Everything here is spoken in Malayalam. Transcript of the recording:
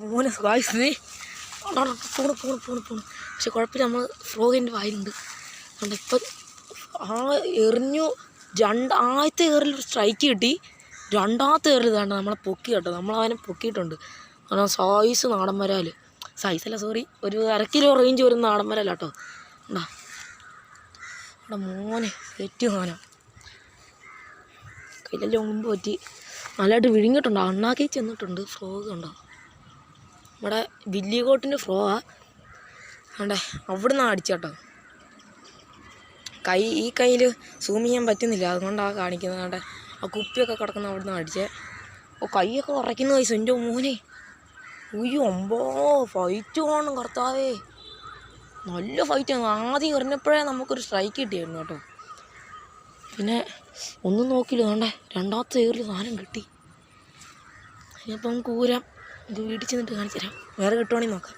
മോനെ സഹായിച്ചേ പോണു. പക്ഷെ കുഴപ്പമില്ല, നമ്മൾ ഫ്രോഗിൻ്റെ വായിലുണ്ട്. അതുകൊണ്ട് ഇപ്പം എറിഞ്ഞു. ആദ്യത്തെ ഏറിൽ സ്ട്രൈക്ക് കിട്ടി. രണ്ടാമത്തെ ഏറിൽ ഇതാണ്ട് നമ്മളെ പൊക്കി കേട്ടോ. നമ്മളവനെ പൊക്കിയിട്ടുണ്ട്. കാരണം സൈസ് നാടൻ വരാൽ, സൈസല്ല സോറി, ഒരു 1/2 കിലോ റേഞ്ച് വരുന്ന നാടൻ വരാല കേട്ടോ. ഉണ്ടാ അവിടെ മോനെ ഏറ്റവും സാധനം കയ്യിലെല്ലാം മുമ്പ് പറ്റി നല്ലതായിട്ട് വിഴുങ്ങിയിട്ടുണ്ട്. അണ്ണാക്കി ചെന്നിട്ടുണ്ട്. ഫ്രോഗ് ഉണ്ടോ ഇവിടെ വില്ലിക്കോട്ടിൻ്റെ ഫ്രോഗാ. അവിടെ അവിടെ നിന്നാണ് അടിച്ചേട്ടോ. ഈ കയ്യിൽ സൂം ചെയ്യാൻ പറ്റുന്നില്ല, അതുകൊണ്ടാണ് കാണിക്കുന്നത്. അവിടെ ആ കുപ്പിയൊക്കെ കിടക്കുന്ന അവിടെ നിന്നാണ് അടിച്ചത്. കൈയൊക്കെ ഉറയ്ക്കുന്ന പൈസ എൻ്റെ മോനെ. അമ്പോ ഫൈറ്റ് കാണണം കർത്താവേ, നല്ല ഫൈറ്റാണ്. ആദ്യം എറിഞ്ഞപ്പോഴേ നമുക്കൊരു സ്ട്രൈക്ക് കിട്ടിയായിരുന്നു കേട്ടോ. പിന്നെ ഒന്നും നോക്കില്ല, വേണ്ടേ രണ്ടാമത്തെ ഏറിൽ സാധനം കിട്ടി. ഇനിയിപ്പം നമുക്ക് ഊരാം. ഇത് വീട്ടിൽ ചെന്നിട്ട് കാണിച്ചു തരാം. വേറെ കിട്ടുവാണെങ്കിൽ നോക്കാം.